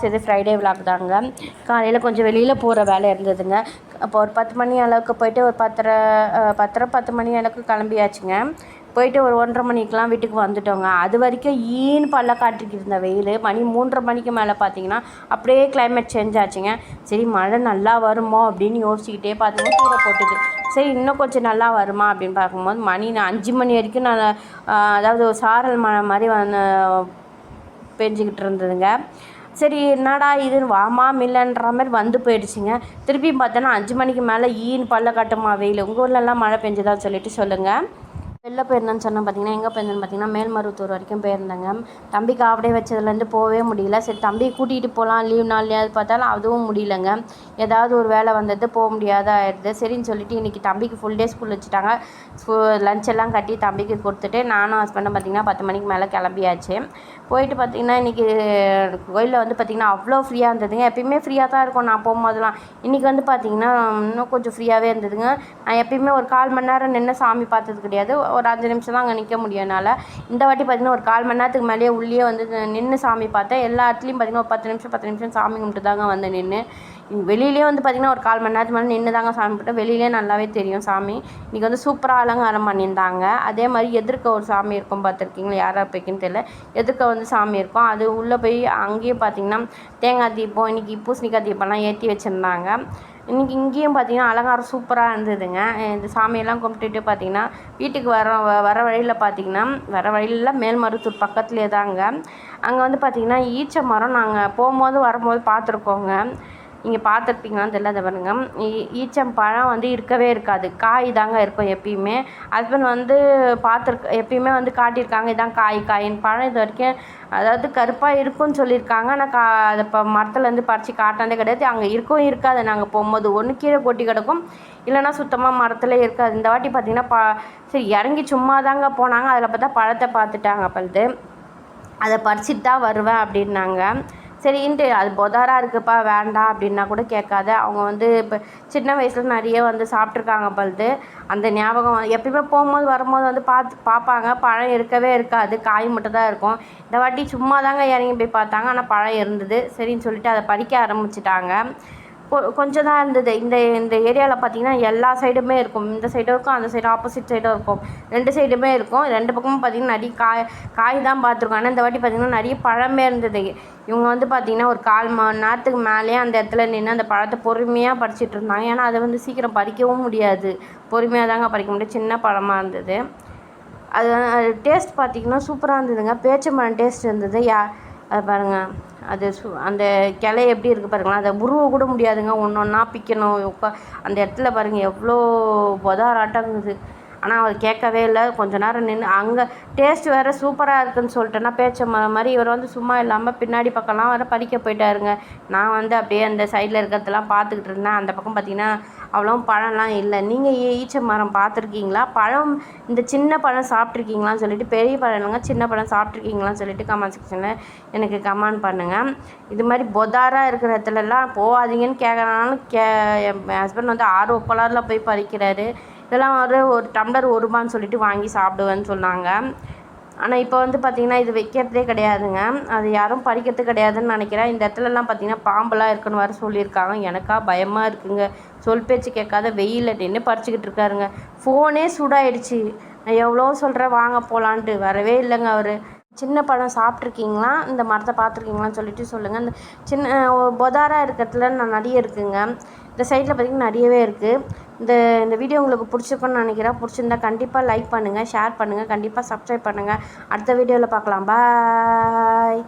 இது Friday vlog தாங்க. காலையில் கொஞ்சம் வெளியில் போகிற வேலை இருந்ததுங்க. அப்போ ஒரு 10 மணி அளவுக்கு போயிட்டு ஒரு 10 மணி அளவுக்கு கிளம்பியாச்சுங்க. போயிட்டு ஒரு 1:30 மணிக்கெலாம் வீட்டுக்கு வந்துட்டோங்க. அது வரைக்கும் ஈன்னு பல்ல காட்டிக்கிட்டு இருந்த வெயில் மணி 3:30 மணிக்கு மேலே பார்த்தீங்கன்னா அப்படியே கிளைமேட் சேஞ்ச் ஆச்சுங்க. சரி மழை நல்லா வருமோ அப்படின்னு யோசிச்சுக்கிட்டே பார்த்தீங்கன்னா தூர போட்டுது. சரி இன்னும் கொஞ்சம் நல்லா வருமா அப்படின்னு பார்க்கும்போது மணி 5 மணி வரைக்கும் நான் அதாவது ஒரு சாரல் மழை மாதிரி பெஞ்சிக்கிட்டு இருந்ததுங்க. சரி என்னடா இதுன்னு வாமா மில்லன்ற மாதிரி வந்து போயிடுச்சுங்க. திருப்பியும் பார்த்தோன்னா 5 மணிக்கு மேலே ஈன்னு பல்ல காட்டுமா வெயில். உங்கள் ஊர்லெலாம் மழை பெஞ்சுதான்னு சொல்லிட்டு சொல்லுங்கள். வெளில போயிருந்தேன்னு சொன்னால் பார்த்தீங்கன்னா எங்கே போயிருந்தேன்னு பார்த்தீங்கன்னா மேல்மருவத்தூர் வரைக்கும் போயிருந்தேங்க. தம்பிக்கு அப்படியே வச்சதுலேருந்து போகவே முடியல. சரி தம்பியை கூட்டிகிட்டு போகலாம் லீவ் நாள்லையாவது பார்த்தாலும் அதுவும் முடியலங்க. ஏதாவது ஒரு வேலை வந்தது போக முடியாத ஆயிடுது. சரின்னு சொல்லிட்டு இன்றைக்கி தம்பிக்கு ஃபுல் டே ஸ்கூல் வச்சுட்டாங்க. லஞ்ச் எல்லாம் கட்டி தம்பிக்கு கொடுத்துட்டு நானும் ஹஸ்பண்டும் பார்த்திங்கன்னா 10 மணிக்கு மேலே கிளம்பியாச்சு. போயிட்டு பார்த்திங்கன்னா இன்றைக்கி கோயிலில் வந்து பார்த்திங்கன்னா அவ்வளோ ஃப்ரீயாக இருந்ததுங்க. எப்பயுமே ஃப்ரீயாக தான் இருக்கும் நான் போகும்போதெல்லாம். இன்றைக்கி வந்து பார்த்திங்கன்னா இன்னும் கொஞ்சம் ஃப்ரீயாகவே இருந்ததுங்க. நான் எப்பயுமே ஒரு 1/4 மணி நேரம் நின்று சாமி பார்த்தது கிடையாது. ஒரு 5 நிமிஷம் தான் அங்கே நிற்க முடியும் என்னால். இந்த வாட்டி பார்த்திங்கன்னா ஒரு 1/4 மணி நேரத்துக்கு மேலேயே உள்ளே வந்து நின்று சாமி பார்த்தேன். எல்லா இடத்துலையும் பார்த்திங்கன்னா ஒரு 10 நிமிஷம் சாமி கும்பிட்டு தாங்க வந்து நின்று. வெளியிலே வந்து பார்த்திங்கன்னா ஒரு 1/4 மணி நேரத்துக்கு மேலே நின்று தாங்க சாமி கும்பிட்டேன். வெளியிலே நல்லாவே தெரியும் சாமி. இன்றைக்கி வந்து சூப்பராக அலங்காரம் பண்ணியிருந்தாங்க. அதே மாதிரி எதிர்க்க ஒரு சாமி இருக்கும் பார்த்துருக்கீங்களா, யாராக போய்க்குன்னு தெரியல. எதிர்க்க வந்து சாமி இருக்கும். அது உள்ளே போய் அங்கேயும் பார்த்திங்கன்னா தேங்காய் தீபம் இன்றைக்கி பூசணிக்காய் தீபம்லாம் ஏற்றி வச்சுருந்தாங்க. இன்றைக்கி இங்கேயும் பார்த்திங்கன்னா அலங்காரம் சூப்பராக இருந்ததுங்க. இந்த சாமியெல்லாம் கும்பிட்டுட்டு பார்த்திங்கன்னா வீட்டுக்கு வர வழியில் பார்த்திங்கன்னா வழியில் மேல்மருவத்தூர் பக்கத்துலேயே தாங்க. அங்கே வந்து பார்த்திங்கன்னா ஈச்ச மரம் நாங்கள் போகும்போது வரும்போது பார்த்துருக்கோங்க. நீங்கள் பார்த்துருப்பீங்களான்னு தெரியல. அதை பாருங்க, ஈச்சம்பழம் வந்து இருக்கவே இருக்காது, காய் தாங்க இருக்கும் எப்பயுமே. ஹஸ்பண்ட் வந்து எப்பயுமே வந்து காட்டியிருக்காங்க இதான் காயின்னு. பழம் இது வரைக்கும் அதாவது கருப்பாக இருக்குன்னு சொல்லியிருக்காங்க. ஆனால் அதை இப்போ மரத்துலேருந்து பறித்து காட்டானதே கிடையாது. அங்கே இருக்கவும் இருக்காது. நாங்கள் போகும்போது ஒன்று கீழே கொட்டி கிடக்கும், இல்லைனா சுத்தமாக மரத்தில் இருக்காது. இந்த வாட்டி பார்த்திங்கன்னா சரி இறங்கி சும்மா தாங்க போனாங்க. அதில் பார்த்தா பழத்தை பார்த்துட்டாங்க பழுது. அதை பறிச்சிட்டு தான் வருவேன் அப்படின்னாங்க. சரின்ட்டு அது பொதாராக இருக்குப்பா வேண்டாம் அப்படின்னா கூட கேட்காத. அவங்க வந்து இப்போ சின்ன வயசில் நிறைய வந்து சாப்பிட்ருக்காங்க பழுது. அந்த ஞாபகம் எப்பயுமே போகும்போது வரும்போது வந்து பார்ப்பாங்க. பழம் இருக்கவே இருக்காது, காய் மட்டும் தான் இருக்கும். இந்த வாட்டி சும்மா தாங்க இறங்கி போய் பார்த்தாங்க. ஆனால் பழம் இருந்தது. சரின்னு சொல்லிட்டு அதை பறிக்க ஆரம்பிச்சிட்டாங்க. கொஞ்சம் தான் இருந்தது. இந்த ஏரியாவில் பார்த்திங்கன்னா எல்லா சைடுமே இருக்கும். இந்த சைடும் இருக்கும், அந்த சைடு ஆப்போசிட் சைடும் இருக்கும். 2 சைடுமே இருக்கும். 2 பக்கமும் பார்த்திங்கன்னா நிறைய காய் தான் பார்த்துருக்கோம். ஆனால் இந்த வாட்டி பார்த்திங்கன்னா நிறைய பழமே இருந்தது. இவங்க வந்து பார்த்திங்கன்னா ஒரு 1/4 மணி நேரத்துக்கு மேலேயே அந்த இடத்துல நின்று அந்த பழத்தை பொறுமையாக பறிச்சிட்டு இருந்தாங்க. ஏன்னா அதை வந்து சீக்கிரம் பறிக்கவும் முடியாது, பொறுமையாக தாங்க பறிக்க முடியும். சின்ன பழமாக இருந்தது. அது டேஸ்ட் பார்த்திங்கன்னா சூப்பராக இருந்ததுங்க. பேச்சம்பழம் டேஸ்ட் இருந்தது. அது பாருங்கள், அது அந்த கிளை எப்படி இருக்குது பாருங்களேன். அதை உருவ கூட முடியாதுங்க. ஒன்று ஒன்றா பிக்கணும். அந்த இடத்துல பாருங்கள் எவ்வளோ பொதாராட்டங்குது. ஆனால் அவர் கேட்கவே இல்லை. கொஞ்ச நேரம் நின்று அங்கே டேஸ்ட் வேறு சூப்பராக இருக்குதுன்னு சொல்லிட்டேன்னா பேச்சம்பழம் மாதிரி இவர் வந்து சும்மா இல்லாமல் பின்னாடி பக்கம்லாம் வேறு பறிக்க போயிட்டாருங்க. நான் வந்து அப்படியே அந்த சைடில் இருக்கிறதெல்லாம் பார்த்துக்கிட்டு இருந்தேன். அந்த பக்கம் பார்த்திங்கன்னா அவ்வளோ பழம்லாம் இல்லை. நீங்கள் ஈச்ச மரம் பார்த்துருக்கீங்களா? பழம் இந்த சின்ன பழம் சாப்பிட்ருக்கீங்களான்னு சொல்லிட்டு, பெரிய பழம் இல்லைங்க சின்ன பழம் சாப்பிட்ருக்கீங்களான்னு சொல்லிட்டு கமெண்ட் செக்ஷனில் எனக்கு கமெண்ட் பண்ணுங்கள். இது மாதிரி பொதாராக இருக்கிற இடத்துலலாம் போகாதீங்கன்னு கேட்குறனாலும் என் ஹஸ்பண்ட் வந்து ஆர்வ கோளாறில் போய் பறிக்கிறாரு. இதெல்லாம் ஒரு டம்ளர் 1 ரூபான்னு சொல்லிட்டு வாங்கி சாப்பிடுவேன்னு சொன்னாங்க. ஆனால் இப்போ வந்து பார்த்திங்கன்னா இது வைக்கிறதே கிடையாதுங்க. அது யாரும் பறிக்கிறது கிடையாதுன்னு நினைக்கிறேன். இந்த இடத்துலலாம் பார்த்திங்கன்னா பாம்பெல்லாம் இருக்குன்னு வேறு சொல்லியிருக்காங்க. எனக்கா பயமாக இருக்குங்க. சொல் பேச்சு கேட்காத வெயிலில் நின்று பறிச்சிக்கிட்டு இருக்காருங்க. ஃபோனே சூடாயிடுச்சு. நான் எவ்வளோ சொல்கிறேன் வாங்க போகலான்ட்டு, வரவே இல்லைங்க அவர். சின்ன பழம் சாப்பிட்ருக்கீங்களா, இந்த மரத்தை பார்த்துருக்கீங்களான்னு சொல்லிட்டு சொல்லுங்கள். இந்த சின்ன பொதாராக இருக்கிறதுல நிறைய இருக்குதுங்க. இந்த சைடில் பார்த்திங்கன்னா நிறையவே இருக்குது. இந்த வீடியோ உங்களுக்கு பிடிச்சிருக்குன்னு நினைக்கிறேன். பிடிச்சிருந்தா கண்டிப்பாக லைக் பண்ணுங்கள், ஷேர் பண்ணுங்கள், கண்டிப்பாக சப்ஸ்கிரைப் பண்ணுங்கள். அடுத்த வீடியோவில் பார்க்கலாம். பாய்.